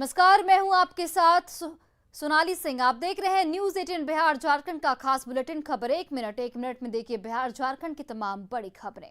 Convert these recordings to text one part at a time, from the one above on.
नमस्कार, मैं हूं आपके साथ सोनाली सिंह। आप देख रहे हैं न्यूज 18 बिहार झारखंड का खास बुलेटिन। खबर एक मिनट में देखिए बिहार झारखंड की तमाम बड़ी खबरें।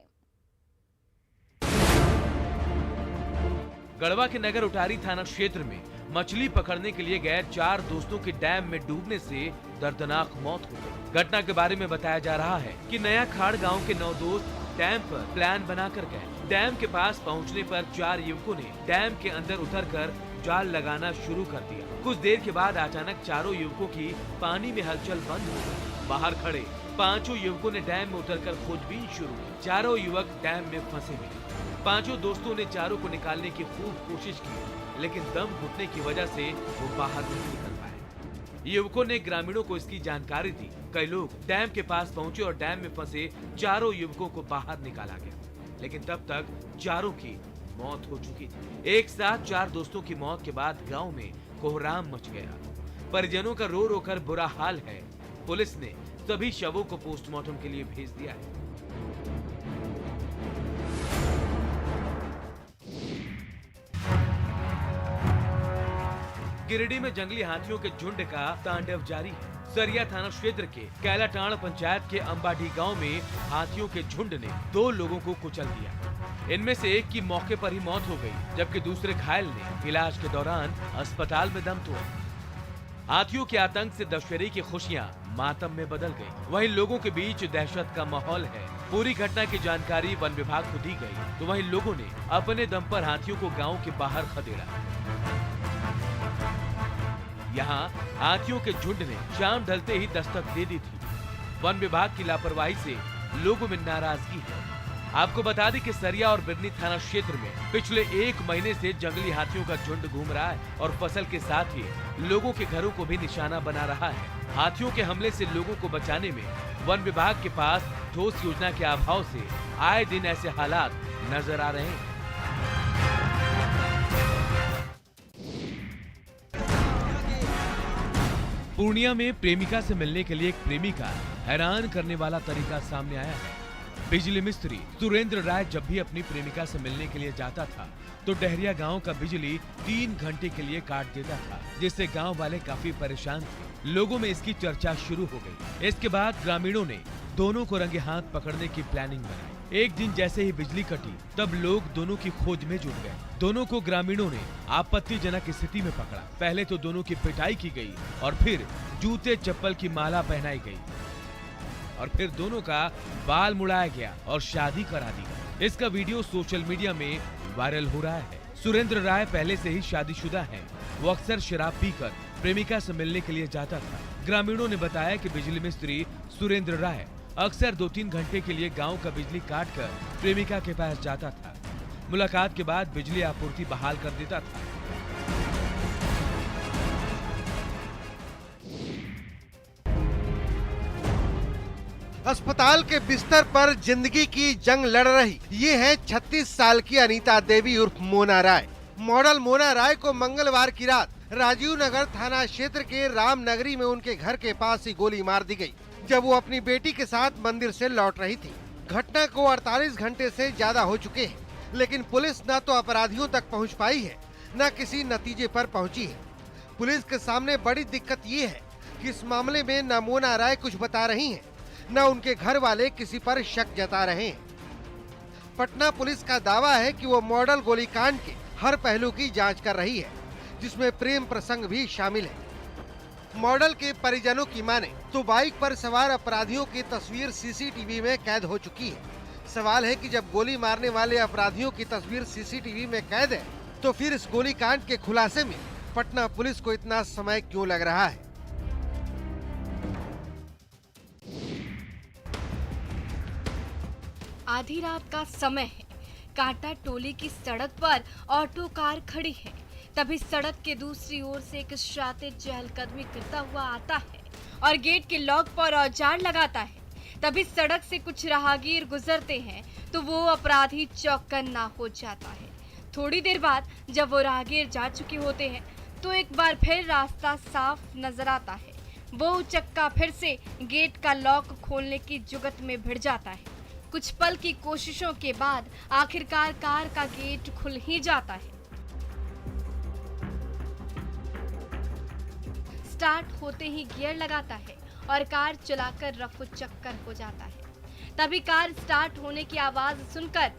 गढ़वा के नगर उटारी थाना क्षेत्र में मछली पकड़ने के लिए गए 4 दोस्तों की डैम में डूबने से दर्दनाक मौत हो गई। घटना के बारे में बताया जा रहा है कि नया खाड़ गांव के 9 दोस्त डैम पर प्लान बनाकर गए। डैम के पास पहुंचने पर 4 युवकों ने डैम के अंदर उतरकर जाल लगाना शुरू कर दिया। कुछ देर के बाद अचानक चारों युवकों की पानी में हलचल बंद हो गई। बाहर खड़े 5 युवकों ने डैम में उतरकर खोजबीन शुरू की। चारों युवक डैम में फंसे हुए। 5 दोस्तों ने चारों को निकालने की खूब कोशिश की, लेकिन दम घुटने की वजह से वो बाहर नहीं निकल पाए। युवकों ने ग्रामीणों को इसकी जानकारी दी। कई लोग डैम के पास पहुंचे और डैम में फंसे चारों युवकों को बाहर निकाला गया, लेकिन तब तक चारों की मौत हो चुकी थी। एक साथ 4 दोस्तों की मौत के बाद गांव में कोहराम मच गया। परिजनों का रो रो कर बुरा हाल है। पुलिस ने सभी शवों को पोस्टमार्टम के लिए भेज दिया है। गिरिडीह में जंगली हाथियों के झुंड का तांडव जारी है। सरिया थाना क्षेत्र के कैलाटाण पंचायत के अंबाडी गांव में हाथियों के झुंड ने 2 लोगों को कुचल दिया। इनमें से एक की मौके पर ही मौत हो गई, जबकि दूसरे घायल ने इलाज के दौरान अस्पताल में दम तोड़ा। हाथियों के आतंक से दशहरे की खुशियां मातम में बदल गई। वहीं लोगों के बीच दहशत का माहौल है। पूरी घटना की जानकारी वन विभाग को दी गई, तो वहीं लोगों ने अपने दम पर हाथियों को गाँव के बाहर खदेड़ा। यहाँ हाथियों के झुंड ने शाम ढलते ही दस्तक दे दी थी। वन विभाग की लापरवाही से लोगों में नाराजगी है। आपको बता दें कि सरिया और बिरनी थाना क्षेत्र में पिछले 1 महीने से जंगली हाथियों का झुंड घूम रहा है और फसल के साथ ही लोगों के घरों को भी निशाना बना रहा है। हाथियों के हमले से लोगों को बचाने में वन विभाग के पास ठोस योजना के अभाव से आए दिन ऐसे हालात नजर आ रहे हैं। पूर्णिया में प्रेमिका से मिलने के लिए एक प्रेमी का हैरान करने वाला तरीका सामने आया है। बिजली मिस्त्री सुरेंद्र राय जब भी अपनी प्रेमिका से मिलने के लिए जाता था तो डहरिया गांव का बिजली 3 घंटे के लिए काट देता था, जिससे गांव वाले काफी परेशान थे। लोगों में इसकी चर्चा शुरू हो गई। इसके बाद ग्रामीणों ने दोनों को रंगे हाथ पकड़ने की प्लानिंग बनाई। एक दिन जैसे ही बिजली कटी तब लोग दोनों की खोज में जुट गए। दोनों को ग्रामीणों ने आपत्तिजनक स्थिति में पकड़ा। पहले तो दोनों की पिटाई की गई और फिर जूते चप्पल की माला पहनाई गई और फिर दोनों का बाल मुड़ाया गया और शादी करा दी गई। इसका वीडियो सोशल मीडिया में वायरल हो रहा है। सुरेंद्र राय पहले से ही शादीशुदा है। वो अक्सर शराब पीकर प्रेमिका से मिलने के लिए जाता था। ग्रामीणों ने बताया कि बिजली मिस्त्री सुरेंद्र राय अक्सर 2-3 घंटे के लिए गांव का बिजली काटकर प्रेमिका के पास जाता था। मुलाकात के बाद बिजली आपूर्ति बहाल कर देता था। अस्पताल के बिस्तर पर जिंदगी की जंग लड़ रही ये है 36 साल की अनीता देवी उर्फ मोना राय। मॉडल मोना राय को मंगलवार की रात राजीव नगर थाना क्षेत्र के रामनगरी में उनके घर के पास ही गोली मार दी गई, जब वो अपनी बेटी के साथ मंदिर से लौट रही थी। घटना को 48 घंटे से ज्यादा हो चुके हैं, लेकिन पुलिस न तो अपराधियों तक पहुंच पाई है, न किसी नतीजे पर पहुंची है। पुलिस के सामने बड़ी दिक्कत ये है कि इस मामले में न मोना राय कुछ बता रही हैं, न उनके घर वाले किसी पर शक जता रहे हैं। पटना पुलिस का दावा है कि वो मॉडल गोलीकांड के हर पहलू की जांच कर रही है, जिसमें प्रेम प्रसंग भी शामिल है। मॉडल के परिजनों की माने तो बाइक पर सवार अपराधियों की तस्वीर सीसीटीवी में कैद हो चुकी है। सवाल है कि जब गोली मारने वाले अपराधियों की तस्वीर सीसीटीवी में कैद है, तो फिर इस गोलीकांड के खुलासे में पटना पुलिस को इतना समय क्यों लग रहा है? आधी रात का समय है। कांटा टोली की सड़क पर ऑटो कार खड़ी है। तभी सड़क के दूसरी ओर से एक शातिर चहलकदमी करता हुआ आता है और गेट के लॉक पर औजार लगाता है। तभी सड़क से कुछ राहगीर गुजरते हैं तो वो अपराधी चौकन्ना हो जाता है। थोड़ी देर बाद जब वो राहगीर जा चुके होते हैं तो एक बार फिर रास्ता साफ नजर आता है। वो चक्का फिर से गेट का लॉक खोलने की जुगत में भिड़ जाता है। कुछ पल की कोशिशों के बाद आखिरकार कार का गेट खुल ही जाता है। स्टार्ट होते ही गियर लगाता है और कार चलाकर रफू चक्कर हो जाता है। तभी कार स्टार्ट होने की आवाज सुनकर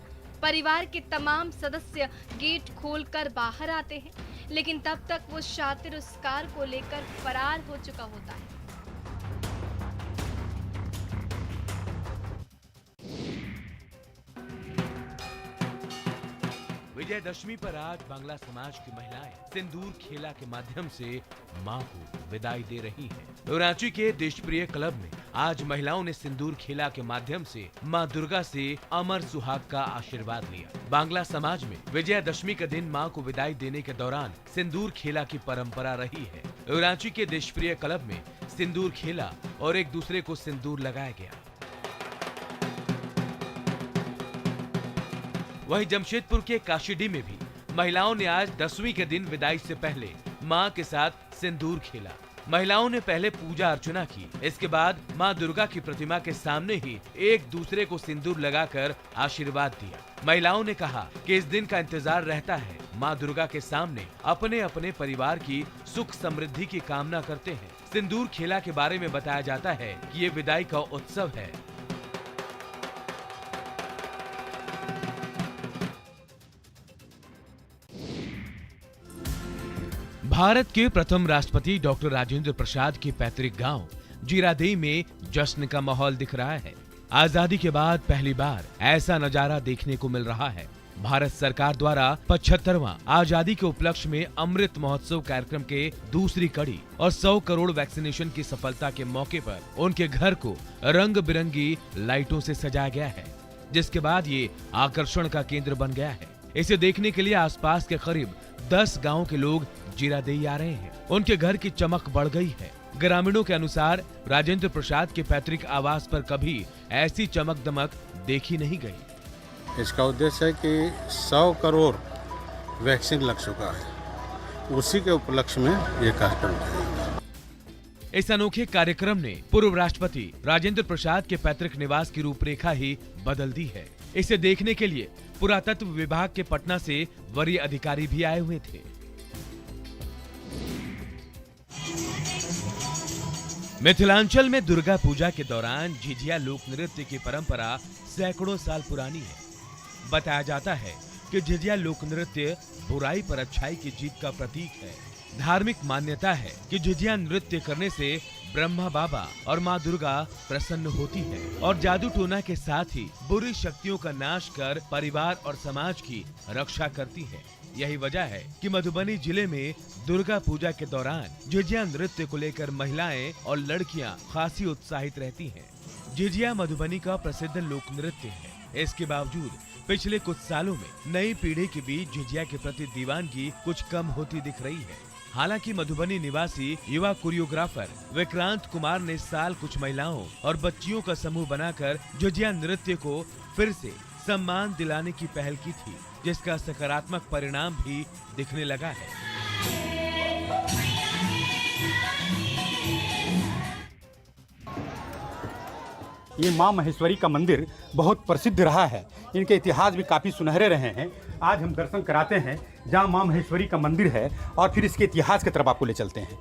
परिवार के तमाम सदस्य गेट खोलकर बाहर आते हैं, लेकिन तब तक वो शातिर उस कार को लेकर फरार हो चुका होता है। विजयदशमी पर आज बांग्ला समाज की महिलाएं सिंदूर खेला के माध्यम से मां को विदाई दे रही हैं। रांची के देशप्रिय क्लब में आज महिलाओं ने सिंदूर खेला के माध्यम से मां दुर्गा से अमर सुहाग का आशीर्वाद लिया। बांग्ला समाज में विजयदशमी के दिन मां को विदाई देने के दौरान सिंदूर खेला की परंपरा रही है। रांची के देशप्रिय क्लब में सिंदूर खेला और एक दूसरे को सिंदूर लगाया गया। वहीं जमशेदपुर के काशीडी में भी महिलाओं ने आज दसवीं के दिन विदाई से पहले मां के साथ सिंदूर खेला। महिलाओं ने पहले पूजा अर्चना की, इसके बाद मां दुर्गा की प्रतिमा के सामने ही एक दूसरे को सिंदूर लगाकर आशीर्वाद दिया। महिलाओं ने कहा कि इस दिन का इंतजार रहता है। मां दुर्गा के सामने अपने अपने परिवार की सुख समृद्धि की कामना करते हैं। सिंदूर खेला के बारे में बताया जाता है कि ये विदाई का उत्सव है। भारत के प्रथम राष्ट्रपति डॉक्टर राजेंद्र प्रसाद के पैतृक गांव जीरादेई में जश्न का माहौल दिख रहा है। आजादी के बाद पहली बार ऐसा नजारा देखने को मिल रहा है। भारत सरकार द्वारा 75वां आजादी के उपलक्ष्य में अमृत महोत्सव कार्यक्रम के दूसरी कड़ी और 100 करोड़ वैक्सीनेशन की सफलता के मौके पर उनके घर को रंग बिरंगी लाइटों से सजाया गया है, जिसके बाद ये आकर्षण का केंद्र बन गया है। इसे देखने के लिए आसपास के करीब 10 गांव के लोग जीरादेई आ रहे हैं। उनके घर की चमक बढ़ गई है। ग्रामीणों के अनुसार राजेंद्र प्रसाद के पैतृक आवास पर कभी ऐसी चमक दमक देखी नहीं गई। इसका उद्देश्य है कि 100 करोड़ वैक्सीन लग चुका है, उसी के उपलक्ष्य में ये कार्यक्रम है। इस अनोखे कार्यक्रम ने पूर्व राष्ट्रपति राजेंद्र प्रसाद के पैतृक निवास की रूपरेखा ही बदल दी है। इसे देखने के लिए पुरातत्व विभाग के पटना से वरीय अधिकारी भी आए हुए थे। मिथिलांचल में दुर्गा पूजा के दौरान झिझिया लोक नृत्य की परंपरा सैकड़ों साल पुरानी है। बताया जाता है कि झिझिया लोक नृत्य बुराई पर अच्छाई की जीत का प्रतीक है। धार्मिक मान्यता है कि झिझिया नृत्य करने से ब्रह्मा बाबा और माँ दुर्गा प्रसन्न होती है और जादू टोना के साथ ही बुरी शक्तियों का नाश कर परिवार और समाज की रक्षा करती है। यही वजह है कि मधुबनी जिले में दुर्गा पूजा के दौरान झिझिया नृत्य को लेकर महिलाएं और लड़कियां खासी उत्साहित रहती हैं। झिझिया मधुबनी का प्रसिद्ध लोक नृत्य है। इसके बावजूद पिछले कुछ सालों में नई पीढ़ी के बीच झिझिया के प्रति दीवानगी कुछ कम होती दिख रही है। हालांकि मधुबनी निवासी युवा कोरियोग्राफर विक्रांत कुमार ने इस साल कुछ महिलाओं और बच्चियों का समूह बनाकर झिझिया नृत्य को फिर से सम्मान दिलाने की पहल की थी, जिसका सकारात्मक परिणाम भी दिखने लगा है। ये मां महेश्वरी का मंदिर बहुत प्रसिद्ध रहा है। इनके इतिहास भी काफ़ी सुनहरे रहे हैं। आज हम दर्शन कराते हैं जहां मां महेश्वरी का मंदिर है और फिर इसके इतिहास की तरफ आपको ले चलते हैं।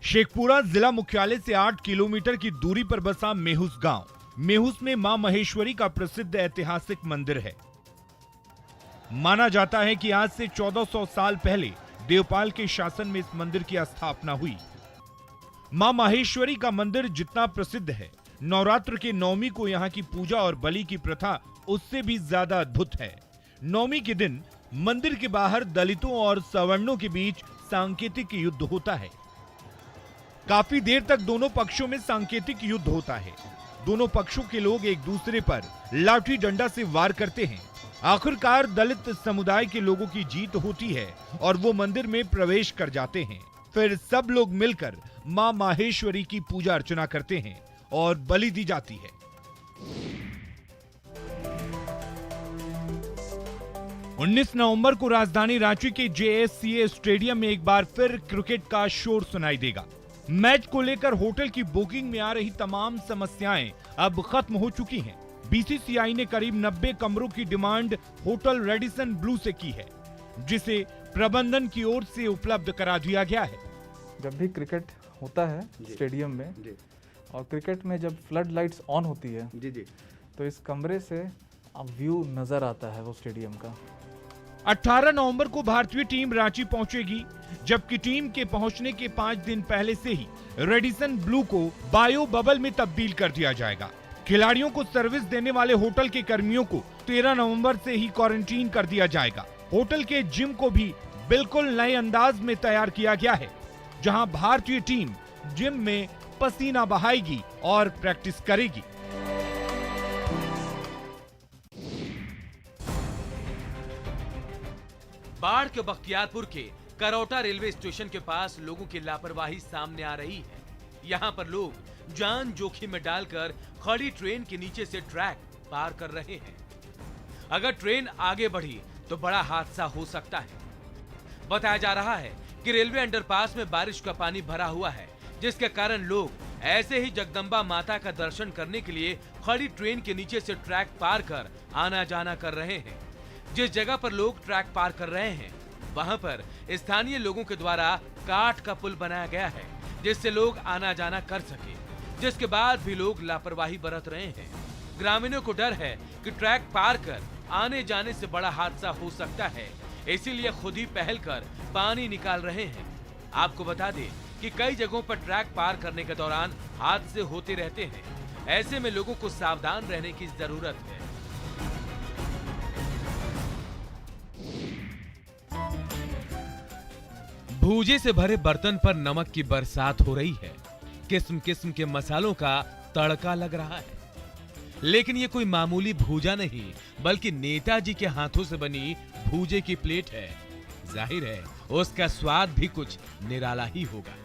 शेखपुरा जिला मुख्यालय से 8 किलोमीटर की दूरी पर बसा मेहुस गांव। मेहुस में मां महेश्वरी का प्रसिद्ध ऐतिहासिक मंदिर है। माना जाता है कि आज से 1400 साल पहले देवपाल के शासन में इस मंदिर की स्थापना हुई। मां महेश्वरी का मंदिर जितना प्रसिद्ध है, नवरात्र के नवमी को यहाँ की पूजा और बलि की प्रथा उससे भी ज्यादा अद्भुत है। नवमी के दिन मंदिर के बाहर दलितों और सवर्णों के बीच सांकेतिक युद्ध होता है। काफी देर तक दोनों पक्षों में सांकेतिक युद्ध होता है। दोनों पक्षों के लोग एक दूसरे पर लाठी डंडा से वार करते हैं। आखिरकार दलित समुदाय के लोगों की जीत होती है और वो मंदिर में प्रवेश कर जाते हैं। फिर सब लोग मिलकर मां माहेश्वरी की पूजा अर्चना करते हैं और बलि दी जाती है। 19 नवंबर को राजधानी रांची के JSCA स्टेडियम में एक बार फिर क्रिकेट का शोर सुनाई देगा। मैच को लेकर होटल की बुकिंग में आ रही तमाम समस्याएं अब खत्म हो चुकी हैं। BCCI ने करीब 90 कमरों की डिमांड होटल रेडिसन ब्लू से की है, जिसे प्रबंधन की ओर से उपलब्ध करा दिया गया है। जब भी क्रिकेट होता है स्टेडियम में, और क्रिकेट में जब फ्लड लाइट्स ऑन होती है तो इस कमरे से अब व्यू नज़र आता है वो स्टेडियम का। 18 नवंबर को भारतीय टीम रांची पहुंचेगी, जबकि टीम के पहुंचने के 5 दिन पहले से ही रेडिसन ब्लू को बायो बबल में तब्दील कर दिया जाएगा। खिलाड़ियों को सर्विस देने वाले होटल के कर्मियों को 13 नवंबर से ही क्वारंटीन कर दिया जाएगा। होटल के जिम को भी बिल्कुल नए अंदाज में तैयार किया गया है, जहां भारतीय टीम जिम में पसीना बहाएगी और प्रैक्टिस करेगी। बाढ़ के बख्तियारपुर के करौटा रेलवे स्टेशन के पास लोगों की लापरवाही सामने आ रही है। यहाँ पर लोग जान जोखिम में डालकर खड़ी ट्रेन के नीचे से ट्रैक पार कर रहे हैं। अगर ट्रेन आगे बढ़ी तो बड़ा हादसा हो सकता है। बताया जा रहा है कि रेलवे अंडरपास में बारिश का पानी भरा हुआ है, जिसके कारण लोग ऐसे ही जगदम्बा माता का दर्शन करने के लिए खड़ी ट्रेन के नीचे से ट्रैक पार कर आना जाना कर रहे हैं। जिस जगह पर लोग ट्रैक पार कर रहे हैं, वहां पर स्थानीय लोगों के द्वारा काठ का पुल बनाया गया है, जिससे लोग आना जाना कर सके, जिसके बाद भी लोग लापरवाही बरत रहे हैं। ग्रामीणों को डर है कि ट्रैक पार कर आने जाने से बड़ा हादसा हो सकता है, इसीलिए खुद ही पहल कर पानी निकाल रहे हैं। आपको बता दें कि कई जगहों पर ट्रैक पार करने के दौरान हादसे होते रहते हैं। ऐसे में लोगों को सावधान रहने की जरूरत है। भूजे से भरे बर्तन पर नमक की बरसात हो रही है। किस्म किस्म के मसालों का तड़का लग रहा है, लेकिन ये कोई मामूली भूजा नहीं, बल्कि नेताजी के हाथों से बनी भूजे की प्लेट है। जाहिर है उसका स्वाद भी कुछ निराला ही होगा।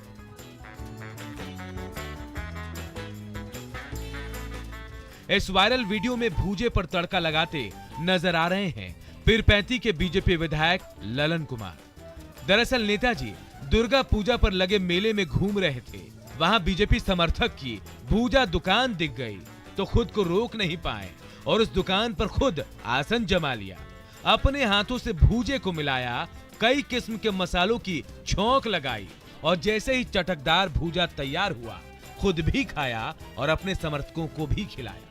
इस वायरल वीडियो में भूजे पर तड़का लगाते नजर आ रहे हैं पीरपैंती के बीजेपी विधायक ललन कुमार। दरअसल नेताजी दुर्गा पूजा पर लगे मेले में घूम रहे थे। वहां बीजेपी समर्थक की भूजा दुकान दिख गई तो खुद को रोक नहीं पाए और उस दुकान पर खुद आसन जमा लिया। अपने हाथों से भूजे को मिलाया, कई किस्म के मसालों की छौंक लगाई और जैसे ही चटकदार भूजा तैयार हुआ, खुद भी खाया और अपने समर्थकों को भी खिलाया।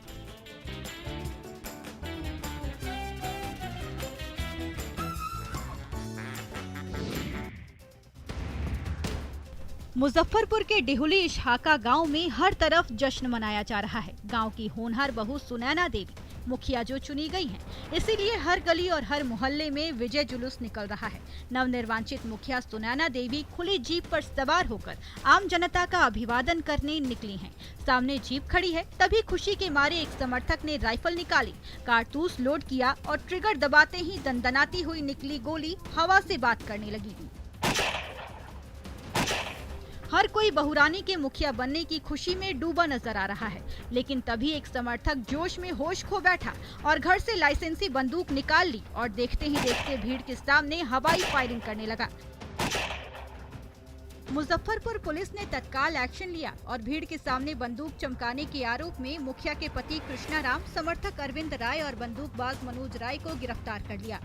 मुजफ्फरपुर के डिहुली इशहाका गांव में हर तरफ जश्न मनाया जा रहा है। गांव की होनहार बहू सुनैना देवी मुखिया जो चुनी गई हैं, इसीलिए हर गली और हर मोहल्ले में विजय जुलूस निकल रहा है। नवनिर्वाचित मुखिया सुनैना देवी खुली जीप पर सवार होकर आम जनता का अभिवादन करने निकली हैं। सामने जीप खड़ी है, तभी खुशी के मारे एक समर्थक ने राइफल निकाली, कारतूस लोड किया और ट्रिगर दबाते ही दंदनाती हुई निकली गोली हवा से बात करने लगी। हर कोई बहुरानी के मुखिया बनने की खुशी में डूबा नजर आ रहा है, लेकिन तभी एक समर्थक जोश में होश खो बैठा और घर से लाइसेंसी बंदूक निकाल ली और देखते ही देखते भीड़ के सामने हवाई फायरिंग करने लगा। मुजफ्फरपुर पुलिस ने तत्काल एक्शन लिया और भीड़ के सामने बंदूक चमकाने के आरोप में मुखिया के पति कृष्णाराम, समर्थक अरविंद राय और बंदूकबाज मनोज राय को गिरफ्तार कर लिया।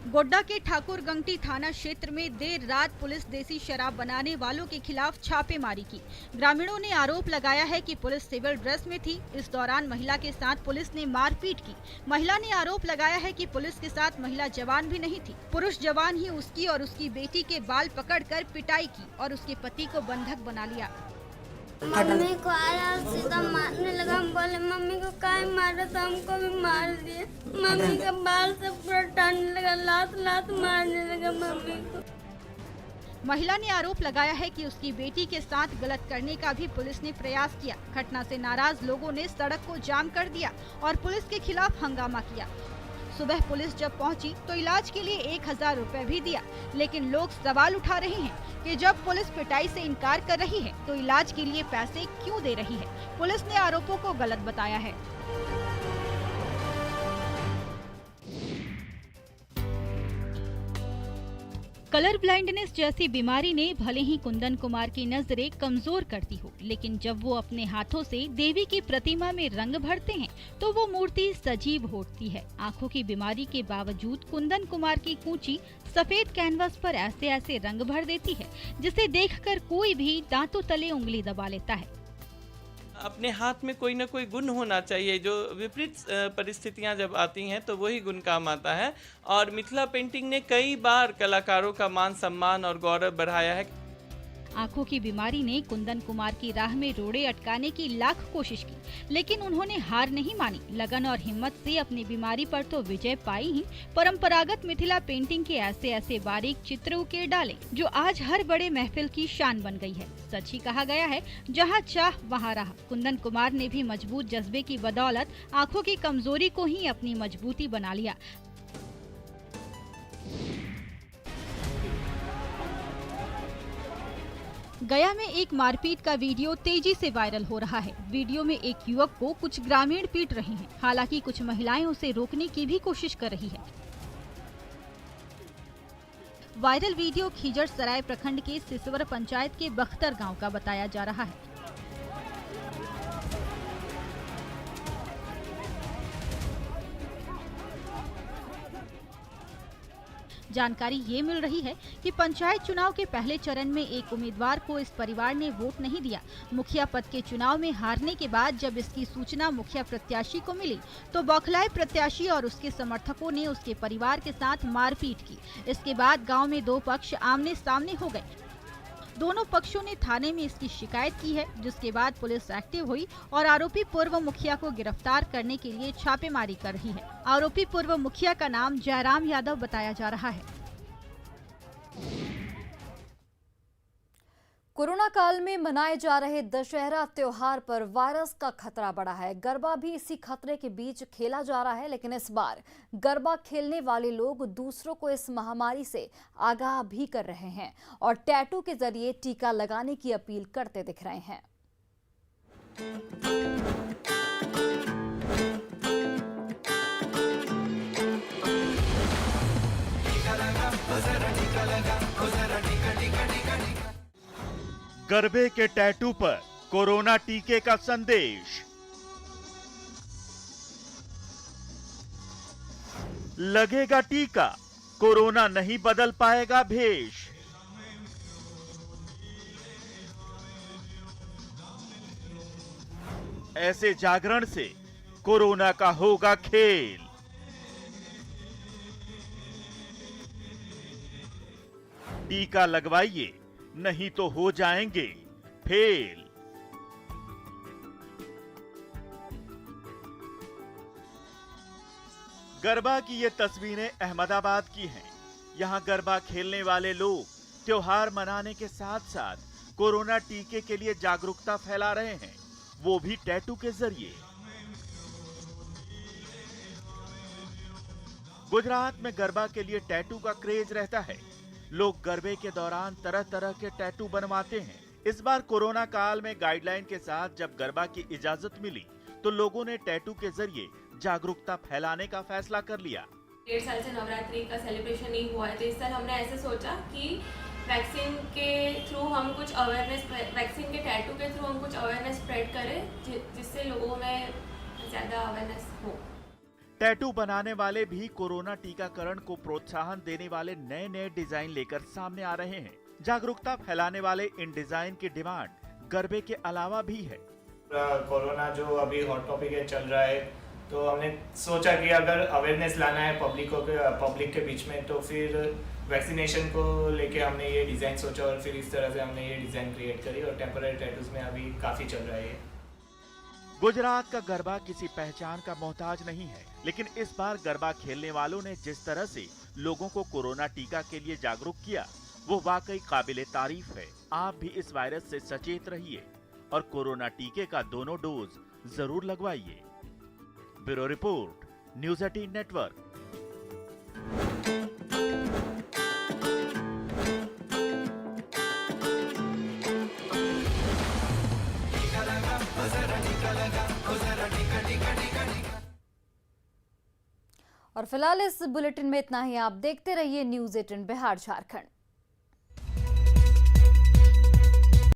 गोड्डा के ठाकुरगंगटी थाना क्षेत्र में देर रात पुलिस देसी शराब बनाने वालों के खिलाफ छापेमारी की। ग्रामीणों ने आरोप लगाया है कि पुलिस सिविल ड्रेस में थी। इस दौरान महिला के साथ पुलिस ने मारपीट की। महिला ने आरोप लगाया है कि पुलिस के साथ महिला जवान भी नहीं थी। पुरुष जवान ही उसकी और उसकी बेटी के बाल पकड़कर पिटाई की और उसके पति को बंधक बना लिया। मम्मी को आया सीधा मारने लगा। हम बोले मम्मी को काहे मारा, तो हमको भी मार दिया। मम्मी के बाल से पूरा टानने लगा, लात लात मारने लगा मम्मी को। महिला ने आरोप लगाया है कि उसकी बेटी के साथ गलत करने का भी पुलिस ने प्रयास किया। घटना से नाराज लोगों ने सड़क को जाम कर दिया और पुलिस के खिलाफ हंगामा किया। सुबह पुलिस जब पहुंची तो इलाज के लिए 1000 रुपए भी दिया, लेकिन लोग सवाल उठा रहे हैं कि जब पुलिस पिटाई से इनकार कर रही है तो इलाज के लिए पैसे क्यों दे रही है। पुलिस ने आरोपों को गलत बताया है। कलर ब्लाइंडनेस जैसी बीमारी ने भले ही कुंदन कुमार की नजरें कमजोर करती हो, लेकिन जब वो अपने हाथों से देवी की प्रतिमा में रंग भरते हैं तो वो मूर्ति सजीव होती है। आंखों की बीमारी के बावजूद कुंदन कुमार की कूंची सफेद कैनवस पर ऐसे ऐसे रंग भर देती है जिसे देखकर कोई भी दांतों तले उंगली दबा लेता है। अपने हाथ में कोई ना कोई गुण होना चाहिए, जो विपरीत परिस्थितियां जब आती हैं तो वही गुण काम आता है। और मिथिला पेंटिंग ने कई बार कलाकारों का मान सम्मान और गौरव बढ़ाया है। आंखों की बीमारी ने कुंदन कुमार की राह में रोड़े अटकाने की लाख कोशिश की, लेकिन उन्होंने हार नहीं मानी। लगन और हिम्मत से अपनी बीमारी पर तो विजय पाई ही, परंपरागत मिथिला पेंटिंग के ऐसे ऐसे बारीक चित्र उकेर डाले जो आज हर बड़े महफिल की शान बन गई है। सच ही कहा गया है, जहाँ चाह वहाँ राह। कुंदन कुमार ने भी मजबूत जज्बे की बदौलत आंखों की कमजोरी को ही अपनी मजबूती बना लिया। गया में एक मारपीट का वीडियो तेजी से वायरल हो रहा है। वीडियो में एक युवक को कुछ ग्रामीण पीट रहे हैं, हालांकि कुछ महिलाएं उसे रोकने की भी कोशिश कर रही है। वायरल वीडियो खिजर सराय प्रखंड के सिसवर पंचायत के बख्तर गांव का बताया जा रहा है। जानकारी ये मिल रही है कि पंचायत चुनाव के पहले चरण में एक उम्मीदवार को इस परिवार ने वोट नहीं दिया। मुखिया पद के चुनाव में हारने के बाद जब इसकी सूचना मुखिया प्रत्याशी को मिली तो बौखलाए प्रत्याशी और उसके समर्थकों ने उसके परिवार के साथ मारपीट की। इसके बाद गांव में दो पक्ष आमने सामने हो गए। दोनों पक्षों ने थाने में इसकी शिकायत की है, जिसके बाद पुलिस एक्टिव हुई और आरोपी पूर्व मुखिया को गिरफ्तार करने के लिए छापेमारी कर रही है। आरोपी पूर्व मुखिया का नाम जयराम यादव बताया जा रहा है। कोरोना काल में मनाए जा रहे दशहरा त्योहार पर वायरस का खतरा बढ़ा है। गरबा भी इसी खतरे के बीच खेला जा रहा है, लेकिन इस बार गरबा खेलने वाले लोग दूसरों को इस महामारी से आगाह भी कर रहे हैं और टैटू के जरिए टीका लगाने की अपील करते दिख रहे हैं। गरबे के टैटू पर कोरोना टीके का संदेश। लगेगा टीका, कोरोना नहीं बदल पाएगा भेष। ऐसे जागरण से कोरोना का होगा खेल। टीका लगवाइए, नहीं तो हो जाएंगे फेल। गरबा की ये तस्वीरें अहमदाबाद की हैं। यहां गरबा खेलने वाले लोग त्योहार मनाने के साथ साथ कोरोना टीके के लिए जागरूकता फैला रहे हैं, वो भी टैटू के जरिए। गुजरात में गरबा के लिए टैटू का क्रेज रहता है। लोग गरबे के दौरान तरह तरह के टैटू बनवाते हैं। इस बार कोरोना काल में गाइडलाइन के साथ जब गरबा की इजाजत मिली तो लोगों ने टैटू के जरिए जागरूकता फैलाने का फैसला कर लिया। 1.5 साल से नवरात्रि का सेलिब्रेशन नहीं हुआ है, तो इस साल हमने ऐसे सोचा कि वैक्सीन के थ्रू हम कुछ अवेयरनेस, वैक्सीन के टैटू के थ्रू हम कुछ अवेयरनेस स्प्रेड करें, जिससे लोगों में ज्यादा अवेयरनेस हो। टैटू बनाने वाले भी कोरोना टीकाकरण को प्रोत्साहन देने वाले नए नए डिजाइन लेकर सामने आ रहे हैं। जागरूकता फैलाने वाले इन डिजाइन की डिमांड गरबे के अलावा भी है। कोरोना जो अभी हॉट टॉपिक है चल रहा है, तो हमने सोचा कि अगर अवेयरनेस लाना है पब्लिक के बीच में, तो फिर वैक्सीनेशन को लेके हमने ये डिजाइन सोचा और फिर इस तरह से हमने ये डिजाइन क्रिएट करी और टेम्पररी टैटूज में अभी काफी चल रहा है। गुजरात का गरबा किसी पहचान का मोहताज नहीं है, लेकिन इस बार गरबा खेलने वालों ने जिस तरह से लोगों को कोरोना टीका के लिए जागरूक किया, वो वाकई काबिले तारीफ है। आप भी इस वायरस से सचेत रहिए और कोरोना टीके का दोनों डोज जरूर लगवाइए। Bureau report, news 18 network. और फिलहाल इस बुलेटिन में इतना ही। आप देखते रहिए न्यूज़ 18 बिहार झारखंड।